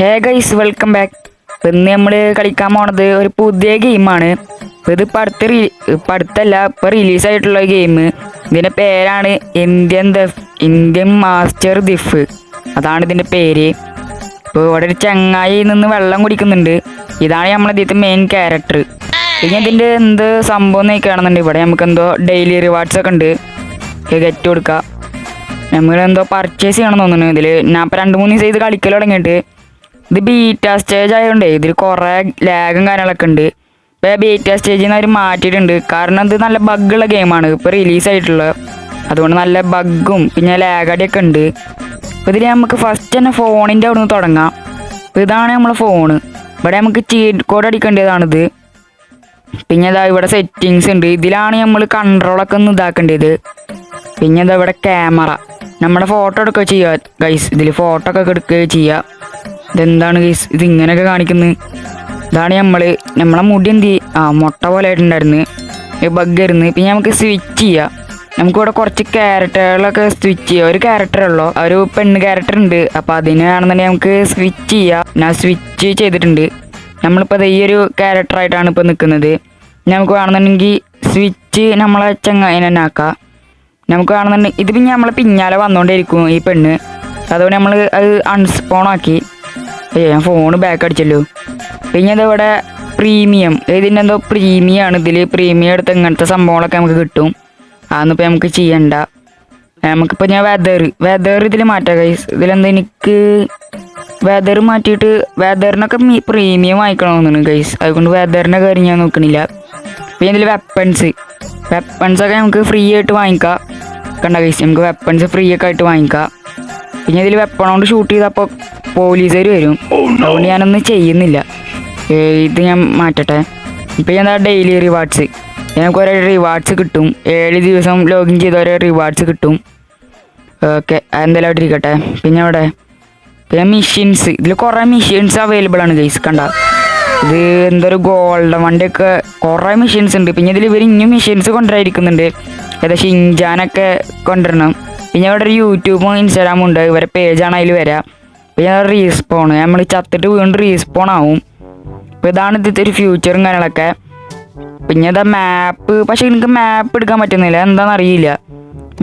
Hey guys welcome back. ഇന്ന് നമ്മൾ കളിക്കാൻ പോണത് ഒരു പുതിയ ഗെയിമാണ്. ഇത് ഇപ്പം അടുത്തല്ല, ഇപ്പം റിലീസായിട്ടുള്ള ഗെയിം. ഇതിൻ്റെ പേരാണ് ഇന്ത്യൻ മാസ്റ്റർ ദിഫ്. അതാണ് ഇതിൻ്റെ പേര്. ഇപ്പോൾ ഇവിടെ ഒരു ചങ്ങായി നിന്ന് വെള്ളം കുടിക്കുന്നുണ്ട്. ഇതാണ് നമ്മളെ ഇതിൻ്റെ മെയിൻ ക്യാരക്ടർ. പിന്നെ ഇതിൻ്റെ എന്ത് സംഭവം നോക്കുകയാണെന്നുണ്ട്, ഇവിടെ നമുക്ക് എന്തോ ഡെയിലി റിവാർഡ്സ് ഒക്കെ ഉണ്ട്. ഗെറ്റ് കൊടുക്കുക. നമ്മളെന്തോ പർച്ചേസ് ചെയ്യണമെന്ന് തോന്നുന്നു. ഇതിൽ ഞാൻ ഇപ്പോൾ 2-3 ദിവസം ഇത് കളിക്കൽ തുടങ്ങിയിട്ട്. ഇത് ബീറ്റ സ്റ്റേജ് ആയതുകൊണ്ടേ ഇതിൽ കുറേ ലാഗും കാര്യങ്ങളൊക്കെ ഉണ്ട്. ഇപ്പോൾ ബീറ്റ സ്റ്റേജിൽ നിന്ന് അവർ മാറ്റിയിട്ടുണ്ട്. കാരണം ഇത് നല്ല ബഗ്ഗുള്ള ഗെയിമാണ്, ഇപ്പോൾ റിലീസായിട്ടുള്ളത്. അതുകൊണ്ട് നല്ല ബഗ്ഗും പിന്നെ ലാഗടിയൊക്കെ ഉണ്ട്. അപ്പോൾ ഇതിൽ നമുക്ക് ഫസ്റ്റ് തന്നെ ഫോണിൻ്റെ അവിടെ നിന്ന് തുടങ്ങാം. അപ്പോൾ ഇതാണ് നമ്മളെ ഫോണ്. ഇവിടെ നമുക്ക് ചീറ്റ് കോഡ് അടിക്കേണ്ടതാണിത്. പിന്നെ ഇതാ ഇവിടെ സെറ്റിങ്സ് ഉണ്ട്. ഇതിലാണ് നമ്മൾ കൺട്രോളൊക്കെ ഒന്ന് ഇതാക്കേണ്ടത്. പിന്നെ ഇതാ ഇവിടെ ക്യാമറ, നമ്മുടെ ഫോട്ടോ എടുക്കുക ചെയ്യുക ഗൈസ്. ഇതിൽ ഫോട്ടോ ഒക്കെ എടുക്കുക ചെയ്യുക. ഇതെന്താണ് ഗൈസ് ഇത് ഇങ്ങനെയൊക്കെ കാണിക്കുന്നത്? ഇതാണ് നമ്മളെ മുടി മുട്ട പോലെ ആയിട്ടുണ്ടായിരുന്നു, ബഗ് ആയിരുന്നു. പിന്നെ നമുക്ക് സ്വിച്ച് ചെയ്യാം. നമുക്കിവിടെ കുറച്ച് ക്യാരക്ടറുകളൊക്കെ സ്വിച്ച് ചെയ്യാം. ഒരു ക്യാരക്ടറേ ഉള്ളൂ, ഒരു പെണ്ണ് ക്യാരക്ടർ ഉണ്ട്. അപ്പോൾ അതിനാണെന്നുണ്ടെങ്കിൽ നമുക്ക് സ്വിച്ച് ചെയ്യാം. ഞാൻ സ്വിച്ച് ചെയ്തിട്ടുണ്ട്. നമ്മളിപ്പോൾ ഈ ഒരു ക്യാരക്ടറായിട്ടാണ് ഇപ്പോൾ നിൽക്കുന്നത്. നമുക്ക് വേണമെന്നുണ്ടെങ്കിൽ സ്വിച്ച് നമ്മളെ ചങ്ങായിനെ തന്നെ ആക്കാം. നമുക്ക് വേണമെന്നുണ്ടെങ്കിൽ ഇത് പിന്നെ നമ്മളെ പിന്നാലെ വന്നുകൊണ്ടേയിരിക്കും ഈ പെണ്ണ്. അതുകൊണ്ട് നമ്മൾ അത് അൺസ്പോണാക്കി. ഞാൻ ഫോണ് ബാക്ക് അടിച്ചല്ലോ. പിന്നെ ഇതിവിടെ പ്രീമിയം, ഇതിൻ്റെ എന്തോ പ്രീമിയം ആണ്. ഇതിൽ പ്രീമിയം എടുത്ത് ഇങ്ങനത്തെ സംഭവങ്ങളൊക്കെ നമുക്ക് കിട്ടും. അതൊന്നിപ്പോൾ നമുക്ക് ചെയ്യണ്ട. നമുക്കിപ്പോൾ ഞാൻ വെതർ ഇതിൽ മാറ്റാം ഗൈസ്. ഇതിലെന്താ എനിക്ക് വെതർ മാറ്റിയിട്ട് വെതറിനൊക്കെ പ്രീമിയം വാങ്ങിക്കണമെന്നാണ് ഗൈസ്. അതുകൊണ്ട് വെതറിൻ്റെ കാര്യം ഞാൻ നോക്കണില്ല. പിന്നെ ഇതിൽ വെപ്പൺസൊക്കെ നമുക്ക് ഫ്രീ ആയിട്ട് വാങ്ങിക്കാം. കണ്ട ഗൈസ്, നമുക്ക് വെപ്പൺസ് ഫ്രീ ഒക്കെ ആയിട്ട് വാങ്ങിക്കാം. പിന്നെ ഇതിൽ വെപ്പൺ കൊണ്ട് ഷൂട്ട് ചെയ്തപ്പോൾ പോലീസുകാർ വരും. അതുകൊണ്ട് ഞാനൊന്നും ചെയ്യുന്നില്ല. ഇത് ഞാൻ മാറ്റട്ടെ. ഇപ്പം ഞാൻ ഡെയിലി റിവാർഡ്സ്, നമുക്ക് ഓരോ റിവാർഡ്സ് കിട്ടും. 7 ദിവസം ലോഗിൻ ചെയ്ത ഓരോ റിവാർഡ്സ് കിട്ടും. ഓക്കെ, അതെന്തായാലും അവിടെ ഇരിക്കട്ടെ. പിന്നെ മെഷീൻസ്, ഇതിൽ കുറേ മെഷീൻസ് അവൈലബിൾ ആണ് ഗൈസ്. കണ്ട ഇത് എന്തൊരു ഗോൾഡൻ വണ്ടിയൊക്കെ കുറേ മെഷീൻസ് ഉണ്ട്. പിന്നെ ഇതിൽ ഇവർ ഇനിയും മെഷീൻസ് കൊണ്ടുവരാതിരിക്കുന്നുണ്ട്. ഏകദേശം ഷിൻചാനൊക്കെ കൊണ്ടുവരണം. പിന്നെ ഇവിടെ ഒരു യൂട്യൂബും ഇൻസ്റ്റാഗ്രാമും ഉണ്ട്, ഇവരെ പേജാണ് അതിൽ വരാം. പിന്നെ റീസ്പോൺ, നമ്മൾ ചത്തിട്ട് വീണ്ടും റീസ്പോൺ ആവും. അപ്പോൾ ഇതാണ് ഇതിൻ്റെ ഒരു ഫ്യൂച്ചറും കാര്യങ്ങളൊക്കെ. പിന്നെ ഇതാ മാപ്പ്, പക്ഷേ എനിക്ക് മാപ്പ് എടുക്കാൻ പറ്റുന്നില്ല, എന്താണെന്ന് അറിയില്ല.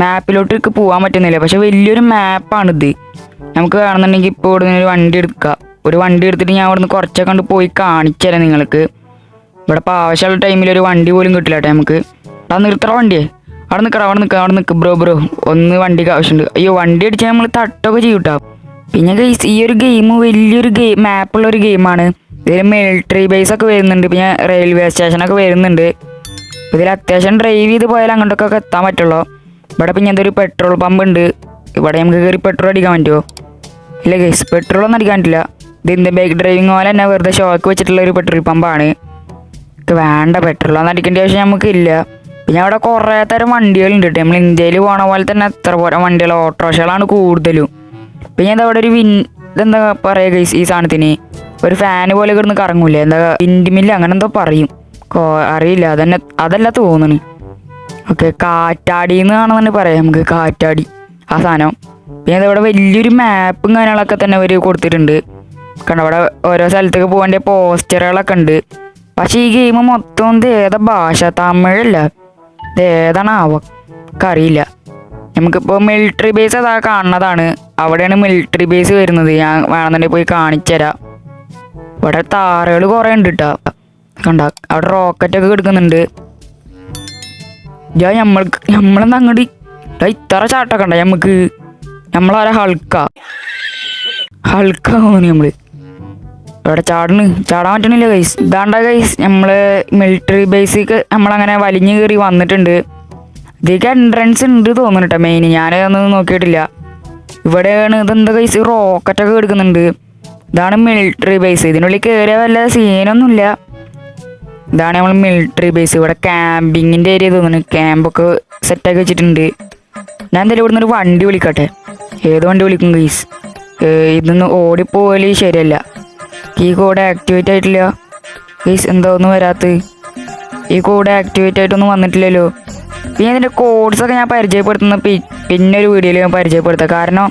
മാപ്പിലോട്ട് പോകാൻ പറ്റുന്നില്ല. പക്ഷെ വലിയൊരു മാപ്പാണിത്. നമുക്ക് വേണമെന്നുണ്ടെങ്കിൽ ഇപ്പോൾ ഇവിടെ നിന്ന് ഒരു വണ്ടി എടുക്കാം. ഒരു വണ്ടി എടുത്തിട്ട് ഞാൻ അവിടെ നിന്ന് കുറച്ചൊക്കെ കൊണ്ട് പോയി കാണിച്ചു തരാം നിങ്ങൾക്ക്. ഇവിടെ ഇപ്പോൾ ആവശ്യമുള്ള ടൈമിൽ ഒരു വണ്ടി പോലും കിട്ടില്ല കേട്ടോ നമുക്ക്. അവിടെ നിർത്തറ വണ്ടിയെ, അവിടെ നിൽക്കുക ബ്രോ ഒന്ന് വണ്ടിക്ക് ആവശ്യമുണ്ട്. അയ്യോ, വണ്ടി അടിച്ചാൽ നമ്മൾ തട്ടൊക്കെ ചെയ്യും കേട്ടോ. പിന്നെ ഈ ഒരു ഗെയിം വലിയൊരു മാപ്പുള്ളൊരു ഗെയിമാണ്. ഇതിൽ മിലിറ്ററി ബേസ് ഒക്കെ വരുന്നുണ്ട്. പിന്നെ റെയിൽവേ സ്റ്റേഷനൊക്കെ വരുന്നുണ്ട്. ഇതിൽ അത്യാവശ്യം ഡ്രൈവ് ചെയ്ത് പോയാൽ അങ്ങോട്ടൊക്കെ എത്താൻ പറ്റുള്ളൂ. ഇവിടെ പിന്നെ എന്തൊരു പെട്രോൾ പമ്പ് ഉണ്ട്. ഇവിടെ നമുക്ക് കയറി പെട്രോൾ അടിക്കാൻ പറ്റുമോ? ഇല്ല ഗൈസ്, പെട്രോളൊന്നും അടിക്കാൻ പറ്റില്ല. ഇത് ഇന്ത്യൻ ബൈക്ക് ഡ്രൈവിംഗ് പോലെ തന്നെ വെറുതെ ഷോക്ക് വെച്ചിട്ടുള്ള ഒരു പെട്രോൾ പമ്പാണ്. വേണ്ട, പെട്രോളൊന്നും അടിക്കേണ്ട ആവശ്യം നമുക്കില്ല. പിന്നെ അവിടെ കുറേ തരം വണ്ടികളുണ്ട് കേട്ടോ. നമ്മൾ ഇന്ത്യയിൽ പോണ പോലെ തന്നെ എത്ര പോരം വണ്ടികൾ, ഓട്ടോറിക്ഷകളാണ് കൂടുതലും. പിന്നെ അവിടെ ഒരു ഇതെന്താ പറയുക ഗൈസ്, ഈ സാധനത്തിന് ഒരു ഫാന് പോലെ കിടന്ന് കറങ്ങൂലേ, എന്താ വിൻഡ്മില്ല് അങ്ങനെ എന്തോ പറയും, അറിയില്ല. അതല്ല തോന്നുന്നു. ഓക്കെ, കാറ്റാടി എന്ന് കാണുന്നുണ്ട് പറയാം നമുക്ക്, കാറ്റാടി ആ സാധനം. പിന്നെ അതവിടെ വലിയൊരു മാപ്പും കാര്യങ്ങളൊക്കെ തന്നെ അവർ കൊടുത്തിട്ടുണ്ട്. കാരണം അവിടെ ഓരോ സ്ഥലത്തേക്ക് പോകേണ്ട പോസ്റ്ററുകളൊക്കെ ഉണ്ട്. പക്ഷേ ഈ ഗെയിം മൊത്തം ഇത് ഏതാ ഭാഷ, തമിഴല്ല, ഇത് ഏതാണാവോ അറിയില്ല. നമുക്കിപ്പോൾ മിലിറ്ററി ബേസ് അതാ കാണുന്നതാണ്. അവിടെയാണ് മിലിറ്ററി ബേസ് വരുന്നത്. ഞാൻ വേണമെന്നുണ്ടെങ്കിൽ പോയി കാണിച്ചു തരാം. ഇവിടെ താറുകൾ കുറേ ഉണ്ട് കേട്ടോ. കണ്ട അവിടെ റോക്കറ്റൊക്കെ കിടക്കുന്നുണ്ട്. നമ്മളെന്താ അങ്ങോട്ട് ഇത്ര ചാട്ടൊക്കെ ഉണ്ടോ നമുക്ക്? നമ്മളാരാ ഹൾക്കാവുന്നു നമ്മൾ. ഇവിടെ ചാടാൻ പറ്റണില്ല ഗൈസ്. ഇതാണ്ട ഗൈസ്, നമ്മൾ മിലിറ്ററി ബേസിക്ക് നമ്മളങ്ങനെ വലിഞ്ഞു കയറി വന്നിട്ടുണ്ട്. ഇതിലേക്ക് എൻട്രൻസ് ഉണ്ട് തോന്നുന്നു കേട്ടോ മെയിൻ. ഞാനതൊന്നും നോക്കിയിട്ടില്ല. ഇവിടെയാണ് ഇതെന്താ ഗൈസ്, റോക്കറ്റൊക്കെ എടുക്കുന്നുണ്ട്. ഇതാണ് മിലിറ്ററി ബേസ്. ഇതിനുള്ളിൽ കയറിയ വല്ല സീനൊന്നുമില്ല. ഇതാണ് നമ്മൾ മിലിറ്ററി ബേസ്. ഇവിടെ ക്യാമ്പിങ്ങിൻ്റെ ഏരിയ തോന്നുന്നു. ക്യാമ്പൊക്കെ സെറ്റാക്കി വെച്ചിട്ടുണ്ട്. ഞാൻ എന്തായാലും ഇവിടുന്ന് ഒരു വണ്ടി വിളിക്കട്ടെ. ഏത് വണ്ടി വിളിക്കും ഗൈസ്? ഇതൊന്ന് ഓടിപ്പോയാൽ ശരിയല്ല. ഈ കോഡ് ആക്ടിവേറ്റ് ആയിട്ടില്ല ഗൈസ്. എന്താ ഒന്നും വരാത്തത്? ഈ കോഡ് ആക്ടിവേറ്റ് ആയിട്ടൊന്നും വന്നിട്ടില്ലല്ലോ. പിന്നെ ഇതിൻ്റെ കോഡ്സൊക്കെ ഞാൻ പരിചയപ്പെടുത്തുന്ന പിന്നെ ഒരു വീഡിയോയിൽ ഞാൻ പരിചയപ്പെടുത്താം. കാരണം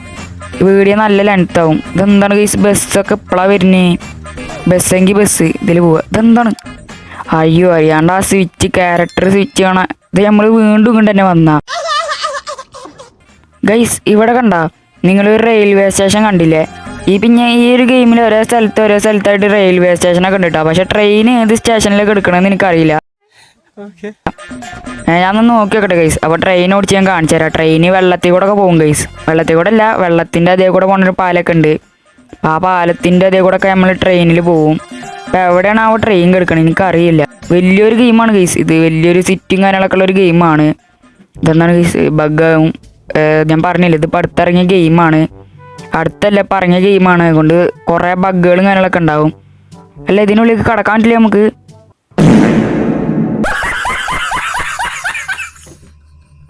വീഡിയോ നല്ല ലെങ്ത് ആവും. ഇതെന്താണ് ഗൈസ്, ബസ്സൊക്കെ എപ്പോഴാണ് വരുന്നത്? ബസ്സെങ്കിൽ ബസ് ഇതിൽ പോവുക. ഇതെന്താണ്? അയ്യോ അറിയാണ്ട് ആ സ്വിച്ച് ക്യാരക്ടർ സ്വിച്ച് കാണാൻ ഇത് നമ്മൾ വീണ്ടും കൊണ്ട് തന്നെ വന്ന ഗൈസ്. ഇവിടെ കണ്ട നിങ്ങൾ റെയിൽവേ സ്റ്റേഷൻ കണ്ടില്ലേ? പിന്നെ ഈ ഒരു ഗെയിമിൽ ഓരോ സ്ഥലത്തായിട്ട് റെയിൽവേ സ്റ്റേഷനൊക്കെ ഉണ്ട് കേട്ടോ. പക്ഷെ ട്രെയിൻ ഏത് സ്റ്റേഷനിലേക്ക് എടുക്കണമെന്ന് എനിക്കറിയില്ല. ഞാനൊന്ന് നോക്കി നോക്കട്ടെ ഗൈസ്. അപ്പോൾ ട്രെയിൻ ഓടിച്ച് ഞാൻ കാണിച്ചു തരാം. ട്രെയിന് വെള്ളത്തിൽ കൂടെ ഒക്കെ പോകും ഗൈസ്. വെള്ളത്തിൽ കൂടെ അല്ല, വെള്ളത്തിൻ്റെ അതേ കൂടെ പോകുന്നൊരു പാലൊക്കെ ഉണ്ട്. അപ്പോൾ ആ പാലത്തിൻ്റെ അതേ കൂടെ ഒക്കെ നമ്മൾ ട്രെയിനിൽ പോകും. അപ്പോൾ എവിടെയാണ് ആ ട്രെയിൻ കിടക്കണത് എനിക്കറിയില്ല. വലിയൊരു ഗെയിമാണ് ഗൈസ് ഇത്. വലിയൊരു സിറ്റും കാര്യങ്ങളൊക്കെ ഉള്ളൊരു ഗെയിമാണ്. ഇതെന്താണ് ഗൈസ്? ബഗ്ഗാവും. ഞാൻ പറഞ്ഞില്ല, ഇതിപ്പോൾ അടുത്തിറങ്ങിയ ഗെയിമാണ്. അടുത്തല്ല പറഞ്ഞ ഗെയിമാണ്. അതുകൊണ്ട് കുറേ ബഗ്ഗുകളും കാര്യങ്ങളൊക്കെ ഉണ്ടാവും. അല്ല ഇതിനുള്ളിലേക്ക് കടക്കാൻ പറ്റില്ല നമുക്ക്.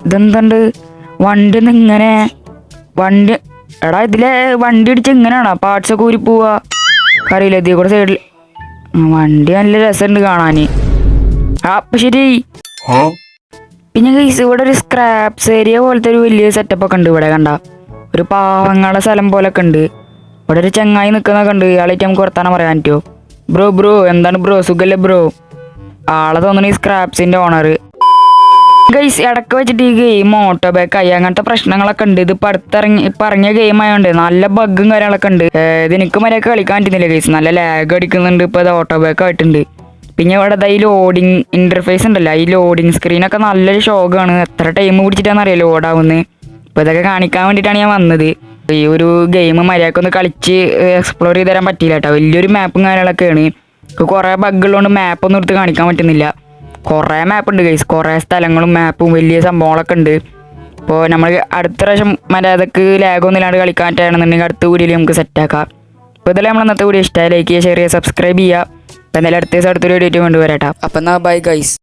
ഇതെന്തുണ്ട് വണ്ടി ഒന്ന് ഇങ്ങനെ വണ്ടി എടാ ഇതിലെ വണ്ടി ഇടിച്ച് ഇങ്ങനെയാണോ പാർട്സൊക്കെ ഊരി പോവാ? അറിയില്ല. ഇതിൽ കൂടെ സൈഡിൽ വണ്ടി നല്ല രസമുണ്ട് കാണാൻ. അപ്പം ശരി. പിന്നെ ഗൈസ് ഇവിടെ ഒരു സ്ക്രാപ്സ് ഏരിയ പോലത്തെ ഒരു വലിയ സെറ്റപ്പ് ഒക്കെ ഉണ്ട്. ഇവിടെ കണ്ട ഒരു പാവങ്ങളുടെ സ്ഥലം പോലൊക്കെ ഉണ്ട്. ഇവിടെ ഒരു ചങ്ങായി നിൽക്കുന്നൊക്കെ ഉണ്ട്. ഇയാളായിട്ട് നമുക്ക് വർത്താനം പറയാൻ പറ്റുമോ? ബ്രോ എന്താണ് ബ്രോ, സുഖല്ലേ ബ്രോ? ആളെ തോന്നുന്നു ഈ സ്ക്രാപ്സിന്റെ ഓണർ. ഗൈസ് ഇടയ്ക്ക് വെച്ചിട്ട് ഈ ഗെയിം ഓട്ടോ ബാക്കായി അങ്ങനത്തെ പ്രശ്നങ്ങളൊക്കെ ഉണ്ട്. ഇത് പറഞ്ഞ ഗെയിം ആയതുകൊണ്ട് നല്ല ബഗ്ഗും കാര്യങ്ങളൊക്കെ ഉണ്ട്. ഇത് എനിക്ക് മര്യാദക്ക് കളിക്കാൻ പറ്റുന്നില്ല ഗൈസ്. നല്ല ലാഗ് അടിക്കുന്നുണ്ട്. ഇപ്പോൾ ഇത് ഓട്ടോ ബാക്ക് ആയിട്ടുണ്ട്. പിന്നെ ഇവിടെ ഈ ലോഡിങ് ഇന്റർഫേസ് ഉണ്ടല്ലോ, ഈ ലോഡിങ് സ്ക്രീനൊക്കെ നല്ലൊരു ഷോക്കാണ്. എത്ര ടൈം പിടിച്ചിട്ടാണെന്ന് അറിയാം ലോഡാവുന്നത്. അപ്പോൾ ഇതൊക്കെ കാണിക്കാൻ വേണ്ടിയിട്ടാണ് ഞാൻ വന്നത്. ഈ ഒരു ഗെയിം മര്യാദക്കൊന്ന് കളിച്ച് എക്സ്പ്ലോർ ചെയ്ത് തരാൻ പറ്റിയില്ല കേട്ടോ. വലിയൊരു മാപ്പും കാര്യങ്ങളൊക്കെയാണ്. കുറേ ബഗ്ഗുള്ളതുകൊണ്ട് മാപ്പൊന്നും എടുത്ത് കാണിക്കാൻ പറ്റുന്നില്ല. കുറേ മാപ്പ് ഉണ്ട് ഗൈസ്. കുറേ സ്ഥലങ്ങളും മാപ്പും വലിയ സംഭവങ്ങളൊക്കെ ഉണ്ട്. അപ്പോൾ നമ്മൾ അടുത്ത പ്രാവശ്യം മര്യാദക്ക് ലാഗൊന്നും ഇല്ലാണ്ട് കളിക്കാൻ പറ്റുകയാണെന്നുണ്ടെങ്കിൽ അടുത്ത വീഡിയോയിൽ നമുക്ക് സെറ്റാക്കാം. അപ്പോൾ ഇതെല്ലാം നമ്മൾ ഇന്നത്തെ വീഡിയോ ഇഷ്ടമായി ലൈക്ക് ചെയ്യുക, ഷെയർ ചെയ്യുക, സബ്സ്ക്രൈബ് ചെയ്യുക. അപ്പോൾ എന്തായാലും അടുത്ത ദിവസം അടുത്തൊരു വീഡിയോ കൊണ്ടുവരാം. അപ്പം എന്നാൽ ബൈ ഗൈസ്.